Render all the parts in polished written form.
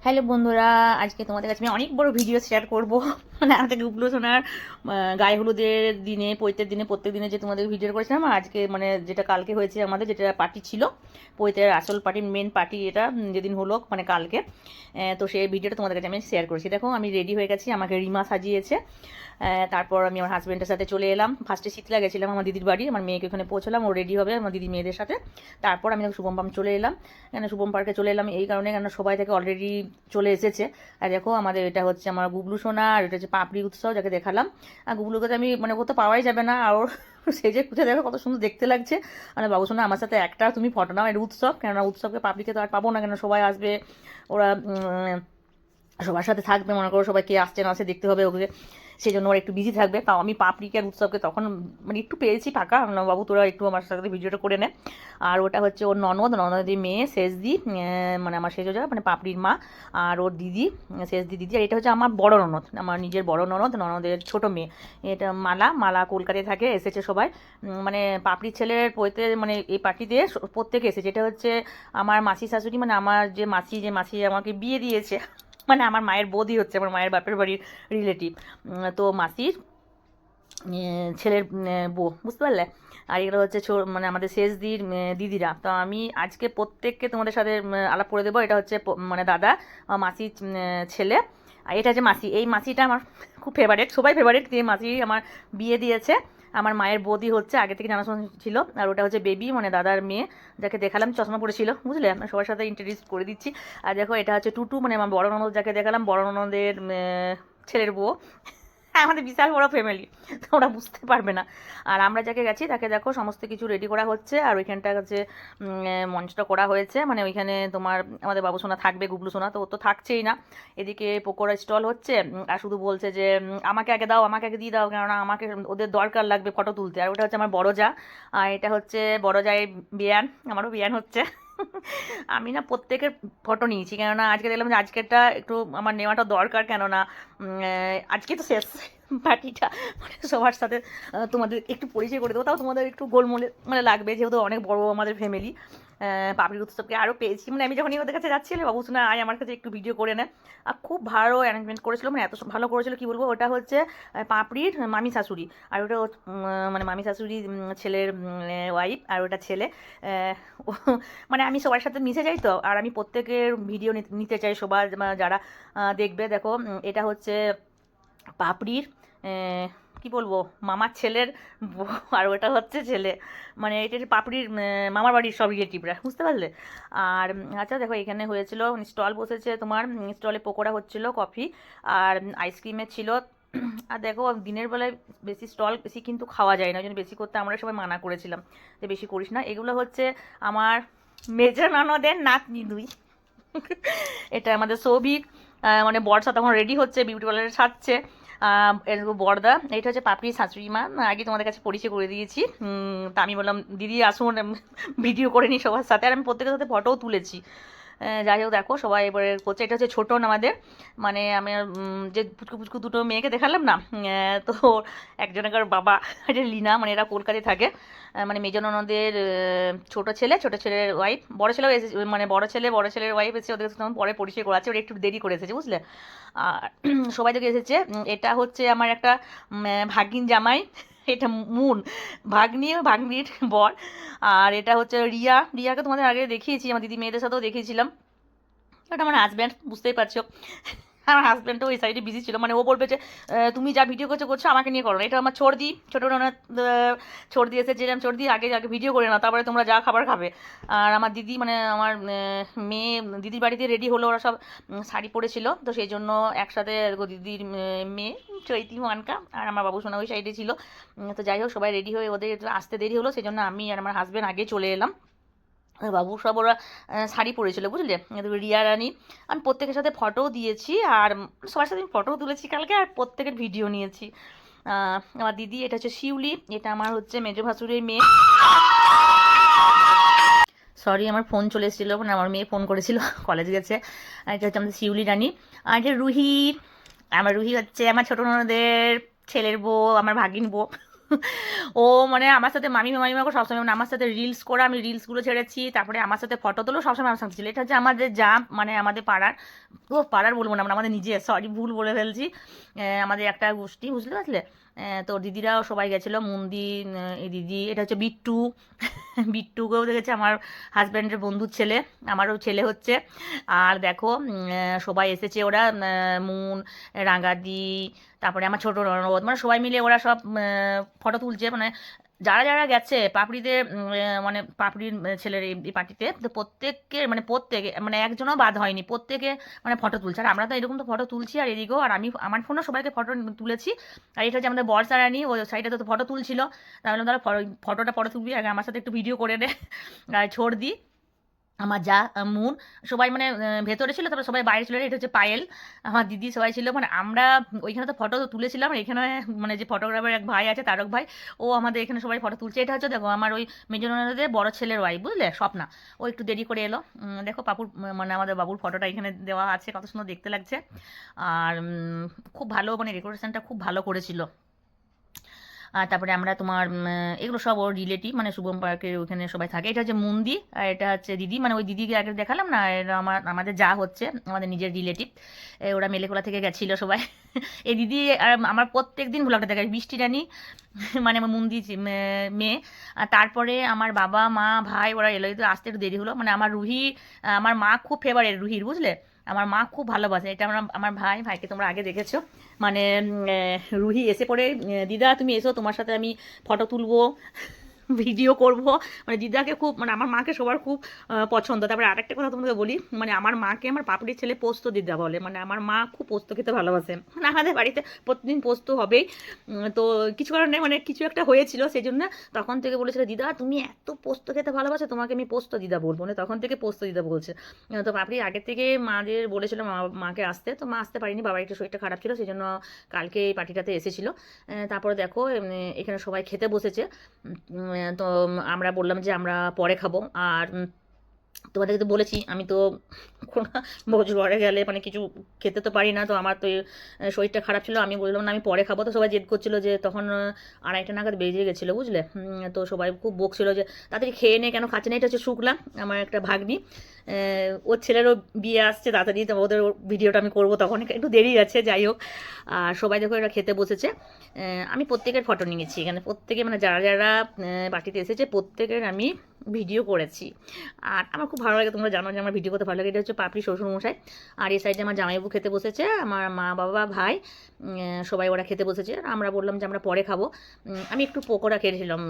Hello বন্ধুরা, আজকে তোমাদের কাছে আমি অনেক বড় ভিডিও শেয়ার করব। মানে আমাদের গুবলু সোনার গায়ে হলুদের দিনে, পৈতের দিনে, প্রত্যেক দিনে যে তোমাদের ভিডিও করেছিলাম, আজকে মানে যেটা কালকে হয়েছে আমাদের, যেটা পার্টি ছিল পৈতের আসল পার্টি, মেন পার্টি, এটা যেদিন হলো মানে কালকে। তো সেই ভিডিওটা তোমাদের কাছে আমি শেয়ার করেছি। দেখো আমি রেডি হয়ে গেছি, আমাকে রিমা সাজিয়েছে। তারপর আমি আমার হাজব্যান্ডের সাথে চলে এলাম। ফার্স্টে শীতলা গেছিলাম আমার দিদির বাড়ি, আমার মেয়েকে ওখানে পৌঁছলাম, ও রেডি হবে আমার দিদি মেয়েদের সাথে। তারপর আমি শুভম পাম চলে এলাম। কেন শুভম পার্কে চলে এলাম এই কারণে, কেন সবাই থেকে অলরেডি চলে এসেছে। আর দেখো আমাদের এটা হচ্ছে আমার গুবলু সোনা, আর এটা হচ্ছে পাপড়ি উৎসব যাকে দেখালাম। আর গুবলুকে তো আমি মানে কোথাও পাওয়াই যাবে না, আর ওর সেজে খুঁজে দেখো কত সুন্দর দেখতে লাগছে। মানে বাবু সোনা আমার সাথে একটা তুমি ফটো নাও, এটা উৎসব, কেননা উৎসবকে পাপড়িকে তো আর পাবো না, কেন সবাই আসবে, ওরা সবার সাথে থাকবে, মনে করো সবাই কে আসছে না আসছে দেখতে হবে ওকে, সেই জন্য ওরা একটু বিজি থাকবে। তাও আমি পাপড়িকে আর উৎসবকে তখন মানে একটু পেয়েছি ফাঁকা, বাবু তোরা একটু আমার সাথে ভিডিওটা করে নে। আর ওটা হচ্ছে ওর ননদের মেয়ে শেষদি, মানে আমার শেষজা মানে পাপড়ির মা, আর ওর দিদি শেষদি দিদি। আর এটা হচ্ছে আমার বড় ননদ, আমার নিজের বড় ননদের ছোট মেয়ে। এটা মালা কলকাতায় থাকে, এসেছে সবাই। মানে পাপড়ির ছেলের পৈতে মানে এই পার্টিতে প্রত্যেকে এসেছে। এটা হচ্ছে আমার মাসি শাশুড়ি, মানে আমার যে মাসি আমাকে বিয়ে দিয়েছে, মানে আমার মায়ের বৌদি হচ্ছে, আমার মায়ের বাপের বাড়ির রিলেটিভ। তো মাসির ছেলের বউ, বুঝতে পারলে। আর এগুলো হচ্ছে মানে আমাদের শেষদির দিদিরা। তো আমি আজকে প্রত্যেককে তোমাদের সাথে আলাপ করে দেবো। এটা হচ্ছে মানে দাদা, মাসির ছেলে। আর এটা হচ্ছে মাসি, এই মাসিটা আমার খুব ফেভারিট, সবাই ফেভারিট, যে মাসি আমার বিয়ে দিয়েছে, আমার মায়ের বৌদি হচ্ছে, আগে থেকে জানাশোনা ছিল। আর ওটা হচ্ছে বেবি, মানে দাদার মেয়ে, যাকে দেখালাম চশমা পড়েছিল, বুঝলে। আমি সবার সাথে ইন্ট্রোডিউস করে দিচ্ছি। আর দেখো এটা হচ্ছে টুটু, মানে আমার বড় ননদ, যাকে দেখালাম বড় ননদের ছেলের বউ। হ্যাঁ, আমাদের বিশাল বড় ফ্যামিলি, তোমরা বুঝতে পারবে না। আর আমরা যাকে গেছি তাকে দেখো সমস্ত কিছু রেডি করা হচ্ছে। আর ওইখানটা হচ্ছে মঞ্চটা করা হয়েছে, মানে ওইখানে তোমার আমাদের বাবু সোনা থাকবে, গুবলু সোনা তো ও তো থাকছেই না। এদিকে পকোড়া স্টল হচ্ছে, আর শুধু বলছে যে আমাকে আগে দাও, আমাকে আগে দিয়ে দাও, কেননা আমাকে ওদের দরকার লাগবে ফটো তুলতে। আর ওটা হচ্ছে আমার বড় যা, আর এটা হচ্ছে বড় জায়ের বিয়ান, আমারও বিয়ান হচ্ছে। আমি না প্রত্যেকের ফটো নিয়েছি, কেননা আজকে দেখলাম যে আজকেরটা একটু আমার নেওয়াটা দরকার, কেননা আজকে তো শেষ পার্টিটা, মানে সবার সাথে তোমাদের একটু পরিচয় করে দেবো, তাও তোমাদের একটু গোলমোলে মানে লাগবে, যেহেতু অনেক বড় আমাদের ফ্যামিলি। পাপড়ির উৎসবকে আরও পেয়েছি, মানে আমি যখনই ওদের কাছে যাচ্ছিলাম, বাবু শোনা আয় আমার কাছে একটু ভিডিও করে নেয়। আর খুব ভালো অ্যারেঞ্জমেন্ট করেছিল, মানে এত ভালো করেছিল কি বলবো। ওটা হচ্ছে পাপড়ির মামি শাশুড়ি, আর ওটা মানে মামি শাশুড়ি ছেলের ওয়াইফ, আর ওটা ছেলে। মানে আমি সবার সাথে মিশে যাই তো, আর আমি প্রত্যেকের ভিডিও নিতে চাই সবার যারা দেখবে। দেখো এটা হচ্ছে পাপড়ির কি বলবো মামার ছেলের বউ, আর ওটা হচ্ছে ছেলে, মানে এটা পাপড়ির মামার বাড়ির সব রিলেটিভরা, বুঝতে পারলে। আর আচ্ছা দেখো এখানে হয়েছিল স্টল বসেছে, তোমার স্টলে পকোড়া হচ্ছিল, কফি আর আইসক্রিমের ছিল। আর দেখো দিনের বেলায় বেশি স্টল বেশি কিন্তু খাওয়া যায় না, ওই জন্য বেশি করতে আমরা সবাই মানা করেছিলাম যে বেশি করিস না। এগুলো হচ্ছে আমার মেজো ননদের নাতনি দুই। এটা আমাদের সৌভিক, মানে বর্ষা তখন রেডি হচ্ছে, বিউটি পার্লারে সাজছে। বর্দা, এটা হচ্ছে পাপড়ির শাশুড়ি মা, আগে তোমাদের কাছে পরিচয় করে দিয়েছি। তা আমি বললাম দিদি আসুন ভিডিও করে নিই সবার সাথে, আর আমি প্রত্যেকের সাথে ফটোও তুলেছি। যাই হোক দেখো সবাই এবারে করছে। এটা হচ্ছে ছোটন আমাদের, মানে আমি যে পুচকু পুচকু দুটো মেয়েকে দেখালাম না, তো একজনকার বাবা, এটা লীনা, মানে এরা কলকাতায় থাকে। মানে মেজো ননদের ছোট ছেলের ওয়াইফ, বড় ছেলেও এসে, মানে বড় ছেলের ওয়াইফ এসে, ওদের সাথে পরে পরিচয় করাচ্ছে, ওরা একটু দেরি করে এসেছে, বুঝলে। আর সবাই থেকে এসেছে। এটা হচ্ছে আমার একটা ভাগিন জামাই, এটা মুন, ভাগ্নির বর। আর এটা হচ্ছে রিয়াকে তোমাদের আগে দেখিয়েছি, আমার দিদি মেয়েদের সাথেও দেখিয়েছিলাম। এটা আমার হাজব্যান্ড, বুঝতেই পারছো। আমার হাজব্যান্ডও ওই সাইডে বিজি ছিল, মানে ও বলবে যে তুমি যা ভিডিও করছো আমাকে নিয়ে করো না। এটা আমার ছোটো ননদ ছড়দি এসেছে, যেরকম ছড়দি আগে আগে ভিডিও করে না, তারপরে তোমরা যা খাবার খাবে। আর আমার দিদি, মানে আমার মেয়ে দিদির বাড়িতে রেডি হলো, ওরা সব শাড়ি পরেছিল, তো সেই জন্য একসাথে দিদির মেয়ে চৈতি মানকা আর আমার বাবু সোনা ওই সাইডে ছিল। তো যাই হোক সবাই রেডি হয়ে, ওদের আসতে দেরি হলো, সেই জন্য আমি আর আমার হাজব্যান্ড আগে চলে এলাম। বাবু সব ওরা শাড়ি পরেছিল, বুঝলে। রিয়া রানী, আমি প্রত্যেকের সাথে ফটোও দিয়েছি, আর সবার সাথে আমি ফটোও তুলেছি কালকে, আর প্রত্যেকের ভিডিও নিয়েছি। আমার দিদি, এটা হচ্ছে শিউলি, এটা আমার হচ্ছে মেজো ভাসুরের মেয়ে। সরি আমার ফোন চলে এসেছিলো, মানে আমার মেয়ে ফোন করেছিল, কলেজ গেছে। আর এটা হচ্ছে আমাদের শিউলি রানী। আর এটা রুহি, আমার রুহি হচ্ছে আমার ছোটো ননদের ছেলের বউ, আমার ভাগিন বউ। ও মানে আমার সাথে মামিমাকে সবসময় মানে আমার সাথে রিলস করে, আমি রিলসগুলো ছেড়েছি, তারপরে আমার সাথে ফটো তোলো, সবসময় আমার সাথে ছিল। এটা হচ্ছে আমাদের যা মানে আমাদের পাড়ার, ও পাড়ার বলবো না, মানে আমাদের নিজে, সরি ভুল বলে ফেলছি, আমাদের একটা গোষ্ঠী, বুঝতে পারলে। তো দিদিরাও সবাই গেছিলো, মন্দির, এই দিদি, এটা হচ্ছে বিট্টু, বিট্টুকেও দেখেছে, আমার হাজব্যান্ডের বন্ধুর ছেলে, আমারও ছেলে হচ্ছে। আর দেখো সবাই এসেছে, ওরা মুন, রাঙাদি, তারপরে আমার ছোটো ননদ, মানে সবাই মিলে ওরা সব ফটো তুলছে। মানে যারা যারা গেছে পাপড়িতে, মানে পাপড়ির ছেলের এই পার্টিতে, তো প্রত্যেকের মানে প্রত্যেকে মানে একজনও বাদ হয়নি, প্রত্যেকে মানে ফটো তুলছে। আর আমরা তো এরকম তো ফটো তুলছি, আর এদিকেও, আর আমি আমার ফোনেও সবাইকে ফটো তুলেছি। আর এটা হচ্ছে আমাদের বর্ষারানী, ওই সাইডে তো ফটো তুলছিল, তাহলে তারা ফটোটা পরে তুলবি, আগে আমার সাথে একটু ভিডিও করে নে। আর ছোড় দি, আমার যা, মুন, সবাই মানে ভেতরে ছিল, তারপর সবাই বাইরে ছিল। এটা হচ্ছে পায়েল, আমার দিদি, সবাই ছিল। মানে আমরা ওইখানে তো ফটো তুলেছিলাম, আর এখানে মানে যে ফটোগ্রাফার এক ভাই আছে, তারক ভাই, ও আমাদের এখানে সবাই ফটো তুলছে। এটা হচ্ছে দেখো আমার ওই মেজর ননদের বড় ছেলের ওয়াইফ, বুঝলে, স্বপ্না। ও একটু দেরি করে এলো। দেখো পাপুর মানে আমাদের বাবুর ফটোটা এখানে দেওয়া আছে, কত সুন্দর দেখতে লাগছে। আর খুব ভালো, মানে ডেকোরেশনটা খুব ভালো করেছিল। আর তারপরে আমরা তোমার এগুলো সব ওর রিলেটিভ, মানে শুভম পার্কের ওখানে সবাই থাকে। এটা হচ্ছে মুন্দি, আর এটা হচ্ছে দিদি, মানে ওই দিদিকে আগে দেখালাম না, এটা আমাদের যা হচ্ছে, আমাদের নিজের রিলেটিভ। ওরা মেলেকোলা থেকে গেছিলো সবাই। এই দিদি আর আমার প্রত্যেক দিন ভ্লগটা দেখে, বৃষ্টি রানী, মানে আমার মুন্দি মেয়ে। আর তারপরে আমার বাবা মা ভাই ওরা এলো, তো আসতে একটু দেরি হলো। মানে আমার রুহি, আমার মা খুব ফেভারিট রুহির, বুঝলে, আমার মা খুব ভালোবাসে। এটা আমার ভাইকে তোমরা আগে দেখেছো। মানে রুহি এসে পড়ে, দিদা তুমি এসো, তোমার সাথে আমি ফটো তুলবো, ভিডিও করব। মানে দিদাকে খুব, মানে আমার মাকে সবার খুব পছন্দ। তারপরে আরেকটা কথা তোমাকে বলি, মানে আমার মাকে আমার পাপড়ির ছেলে পোস্ত দিদা বলে। মানে আমার মা খুব পোস্ত খেতে ভালোবাসে, মানে আমাদের বাড়িতে প্রতিদিন পোস্ত হবেই। তো কিছু কারণে মানে কিছু একটা হয়েছিল, সেই জন্য তখন থেকে বলেছিল, দিদা তুমি এত পোস্ত খেতে ভালোবাসো, তোমাকে আমি পোস্ত দিদা বলবো। মানে তখন থেকে পোস্ত দিদা বলছে। তো পাপড়ি আগের থেকে মাদের বলেছিল মাকে আসতে, তো মা আসতে পারিনি, বাবার একটু শরীরটা খারাপ ছিল, সেই জন্য কালকে এই পার্টিটাতে এসেছিলো। তারপরে দেখো এখানে সবাই খেতে বসেছে। তো আমরা বললাম যে আমরা পরে খাবো। আর তোমাদেরকে তো বলেছি, আমি তো কোনো ভোজ ঘরে গেলে মানে কিছু খেতে তো পারি না। তো আমার তো শরীরটা খারাপ ছিল, আমি বললাম না আমি পরে খাবো। তো সবাই জেদ করছিলো যে, তখন 2:30 নাগাদ বেজে গেছিলো, বুঝলে। তো সবাই খুব বকছিল যে তাড়াতাড়ি খেয়ে নে, কেন খাচ্ছে না। এটা হচ্ছে শুক্লা, আমার একটা ভাগ্নি, ওর ছেলেরও বিয়ে আসছে তাড়াতাড়ি, তো ওদের ভিডিওটা আমি করবো, তখন একটু দেরি আছে, যাই হোক। আর সবাই দেখো এরা খেতে বসেছে। আমি প্রত্যেকের ফটো নিয়েছি এখানে, প্রত্যেকে মানে যারা যারা বাটিতে এসেছে প্রত্যেকের আমি ভিডিও করেছি। আর আমার খুব ভালো লাগে, তোমরা জানো যে আমার ভিডিও করতে ভালো লাগে। এটা হচ্ছে পাপড়ি শ্বশুরমশাই, আর এই সাইডে আমার জামাইবাবু খেতে বসেছে, আমার মা বাবা ভাই, সবাই ওরা খেতে বসেছে। আর আমরা বললাম যে আমরা পরে খাবো। আমি একটু পকোড়া খেয়েছিলাম,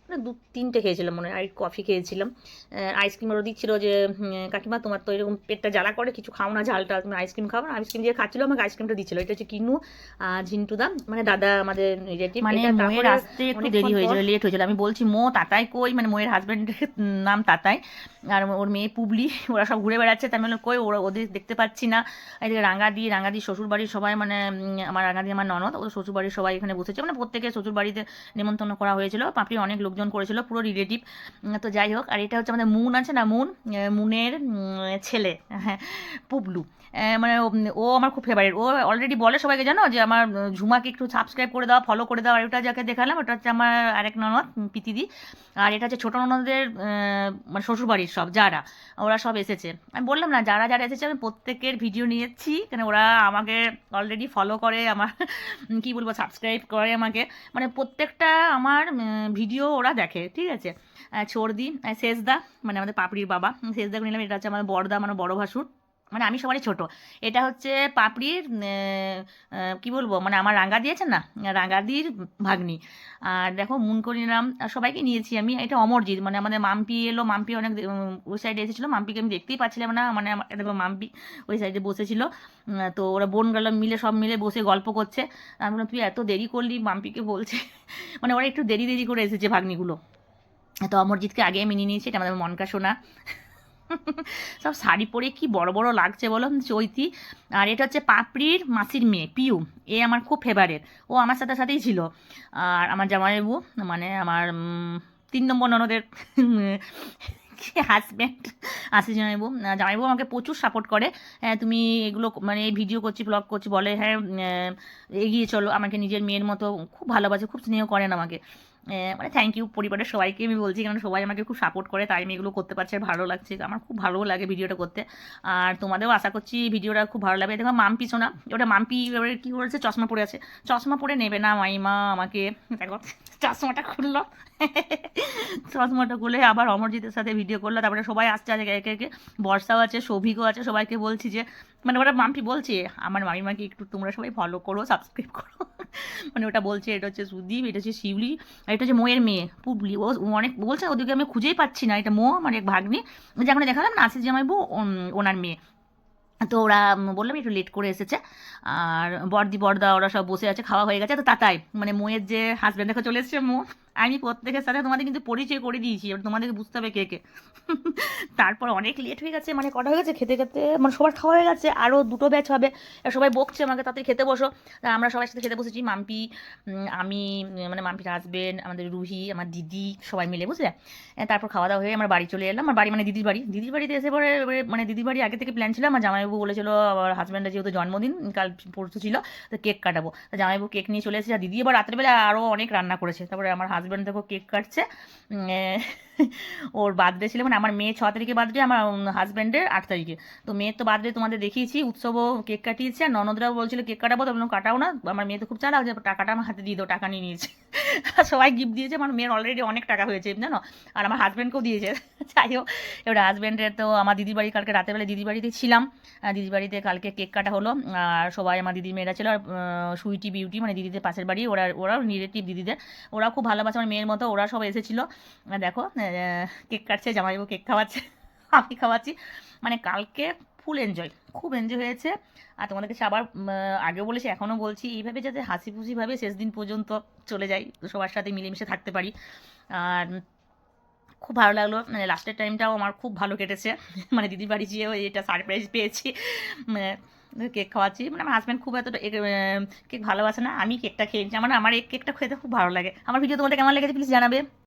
মানে 2-3টে খেয়েছিলাম মনে হয়, আর কফি খেয়েছিলাম। আইসক্রিম ওরা দিচ্ছিলো যে, কাকিমা তোমার তো এরকম পেটটা জ্বালা করে, কিছু খাও না ঝালটা, তুমি আইসক্রিম খাও না। আইসক্রিম দিয়ে খাচ্ছিলো, আমাকে আইসক্রিমটা দিচ্ছিলো। এটা হচ্ছে কিনু ঝিন্টুদা, মানে দাদা আমাদের রিলেটিভ। মানে মোয়ের আসতে একটু দেরি হয়েছিল, লেট হয়েছিল। আমি বলছি মো তাতাই কই, মানে মোয়ের হাজব্যান্ডের নাম তাতাই, আর ওর মেয়ে পুবলি, ওরা সব ঘুরে বেড়াচ্ছে। তাই মানে কই ওদের দেখতে পাচ্ছি না। এদিকে রাঙাদি শ্বশুরবাড়ির সবাই, মানে আমার রাঙাদি আমার ননদ, ওদের শ্বশুরবাড়ির সবাই এখানে বসেছে। মানে প্রত্যেকের শ্বশুরবাড়িতে নেমন্তন্ন করা হয়েছিল, পাপড়ি অনেক লোকজন করেছিল, পুরো রিলেটিভ। তো যাই হোক। আর এটা হচ্ছে আমাদের মুন আছে না, মুনের ছেলে, হ্যাঁ, পুবলু। মানে ও আমার খুব ফেভারিট। ও অলরেডি বলে সবাইকে, জানো যে আমার ঝুমাকে একটু সাবস্ক্রাইব করে দাও, ফলো করে দাও। আর ওটা যাকে দেখালাম, ওটা হচ্ছে আমার আরেক ননদ পিতিদি। আর এটা হচ্ছে ছোটো ননদের মানে শ্বশুরবাড়ির সব যারা, ওরা সব এসেছে। আমি বললাম না, যারা যারা এসেছে আমি প্রত্যেকের ভিডিও নিয়েছি, কেন ওরা আমাকে অলরেডি ফলো করে, আমার কি বলবো, সাবস্ক্রাইব করে আমাকে। মানে প্রত্যেকটা আমার ভিডিও ওরা দেখে, ঠিক আছে। ছোড়দি, শেষদা, মানে আমাদের পাপড়ির বাবা, শেষদাকে নিলাম। এটা হচ্ছে আমাদের বড়দা, মানে বড় ভাসুর, মানে আমি সবারই ছোট। এটা হচ্ছে পাপড়ির কি বলবো, মানে আমার রাঙ্গা দিয়েছেন না, রাঙ্গাদির ভাগ্নি। আর দেখো মুন করে নিলাম, আর সবাইকে নিয়েছি আমি। এটা অমরজিৎ, মানে আমাদের মাম্পি এলো, মাম্পি অনেক ওই সাইডে এসেছিলো, মাম্পিকে আমি দেখতেই পাচ্ছিলাম না, মানে দেখো মাম্পি ওই সাইডে বসেছিল। তো ওরা বোন গেল মিলে, সব মিলে বসে গল্প করছে। আমি বললাম তুই এত দেরি করলি, মাম্পিকে বলছে। মানে ওরা একটু দেরি দেরি করে এসেছে ভাগ্নিগুলো। তো অমরজিৎকে আগে মিনিয়ে নিয়েছি, এটা আমাদের মনকা শোনা। সব শাড়ি পরে কি বড় বড় লাগছে বলো, চৈতি। আর এটা হচ্ছে পাপড়ির মাসির মেয়ে পিউ, এ আমার খুব ফেভারেট, ও আমার সাথে সাথেই ছিল। আর আমার জামাইবাবু, মানে আমার 3 নম্বর ননদের হাজব্যান্ড আসি জামাইবু। জামাইবু আমাকে প্রচুর সাপোর্ট করে। তুমি এগুলো মানে ভিডিও করছি, ব্লগ করছি, বলে হ্যাঁ এগিয়ে চলো, আমাকে নিজের মেয়ের মতো খুব ভালোবাসে, খুব স্নেহ করেন আমাকে। মানে থ্যাংক ইউ পরিবারের সবাইকে আমি বলছি, কারণ সবাই আমাকে খুব সাপোর্ট করে, তাই আমি এগুলো করতে পারছি আর ভালো লাগছে, আমার খুব ভালো লাগে ভিডিওটা করতে। আর তোমাদেরও আশা করছি ভিডিওটা খুব ভালো লাগবে। দেখো মাম্পি শোনা, ওটা মাম্পি এবারে কী করেছে, চশমা পরে আছে, চশমা পরে নেবে না মাইমা আমাকে, দেখো চশমাটা খুললো, চশমাটা খুলে আবার অমরজিতের সাথে ভিডিও করলো, তারপরে সবাই আসছে আজকে একে একে, বর্ষাও আছে, সৌভিকও আছে, সবাইকে বলছি যে মানে ওরা মাম্পি বলছে আমার মামিমাকে একটু তোমরা সবাই ফলো করো, সাবস্ক্রাইব করো, মানে ওটা বলছে এটা হচ্ছে সুদীপ, এটা হচ্ছে শিউলি, আর এটা হচ্ছে মোয়ের মেয়ে পুবলি। ও অনেক বলছে, ওদিকে আমি খুঁজেই পাচ্ছি না, এটা মো আমার এক ভাগ্নি, যে এখন দেখালাম না আসিস জামাইবু ওনার মেয়ে। তো ওরা বললাম একটু লেট করে এসেছে, আর বর্দি বর্দা ওরা সব বসে আছে, খাওয়া হয়ে গেছে। তো তাতাই মানে মোয়ের যে হাজব্যান্ড দেখো চলে এসছে মো। আমি প্রত্যেকের সাথে তোমাদের কিন্তু পরিচয় করে দিয়েছি, এবার তোমাদেরকে বুঝতে হবে কে কে। তারপর অনেক লেট হয়ে গেছে, মানে কটা হয়ে গেছে খেতে খেতে, মানে সবার খাওয়া হয়ে গেছে, আরও দুটো ব্যাচ হবে, এবার সবাই বকছে আমাকে তাড়াতাড়ি খেতে বসো। তা আমরা সবার সাথে খেতে বসেছি, মাম্পি, আমি, মানে মাম্পির হাজব্যান্ড, আমাদের রুহি, আমার দিদি, সবাই মিলে, বুঝলে। তারপর খাওয়া দাওয়া হয়ে আমার বাড়ি চলে এলাম। আমার বাড়ি মানে দিদির বাড়ি, দিদির বাড়িতে এসে পরে এবারে মানে দিদির বাড়ি আগে থেকে প্ল্যান ছিল, আমার জামাইবাবু বলেছিল আমার হাজব্যান্ডের যেহেতু জন্মদিন কাল পরশু ছিল, তো কেক কাটাবো, তো জামাইবাবু কেক নিয়ে চলে এসেছে, আর দিদি এবার রাত্রেবেলা আরও অনেক রান্না করেছে। তারপরে আমার হাজব্যান্ড দেখো কেক কাটছে, ওর বার্থডে ছিল, মানে আমার মেয়ে 6 তারিখে বার্থডে, আমার হাজব্যান্ডের 8 তারিখে। তো মেয়ের তো বার্থডে তোমাদের দেখিয়েছি, উৎসবও কেক কাটিয়েছে, আর ননদরাও বলছিল কেক কাটাবো, তো বললাম কাটাও না, আমার মেয়ে তো খুব চালাক, যে টাকাটা আমার হাতে দিয়ে দাও, টাকা নিয়ে নিয়েছে। সবাই গিফট দিয়েছে, আমার মেয়ের অলরেডি অনেক টাকা হয়েছে জানো, আর আমার হাজব্যান্ডকেও দিয়েছে। যাই হোক, এবার হাজব্যান্ডের তো আমার দিদির বাড়ি, কালকে রাতেরবেলা দিদির বাড়িতে ছিলাম, দিদির বাড়িতে কালকে কেক কাটা হলো, আর সবাই আমার দিদির মেয়েরা ছিল, আর সুইটি বিউটি মানে দিদিদের পাশের বাড়ি, ওরাও রিলেটিভ দিদিদের, ওরা খুব ভালোবাসে আমার মেয়ের মতো, ওরা সব এসেছিলো। দেখো কেক কাটছে, জামাইবাবু কেক খাওয়াচ্ছে, আমি খাওয়াচ্ছি, মানে কালকে ফুল এনজয়, খুব এনজয় হয়েছে। আর তোমাদেরকে আবার আগেও বলেছি এখনও বলছি, এইভাবে যাতে হাসি খুশিভাবে শেষ দিন পর্যন্ত চলে যাই, সবার সাথে মিলেমিশে থাকতে পারি। আর খুব ভালো লাগলো, মানে লাস্টের টাইমটাও আমার খুব ভালো কেটেছে, মানে দিদির বাড়ি গিয়েও এটা সারপ্রাইজ পেয়েছি, মানে কেক খাওয়াচ্ছি, মানে আমার হাজব্যান্ড খুব এতটা কেক ভালোবাসে না, আমি কেকটা খেয়েছি, আমার এই কেকটা খেতে খুব ভালো লাগে। আমার ভিডিও তোমাদের কেমন লেগেছে প্লিজ জানাবে।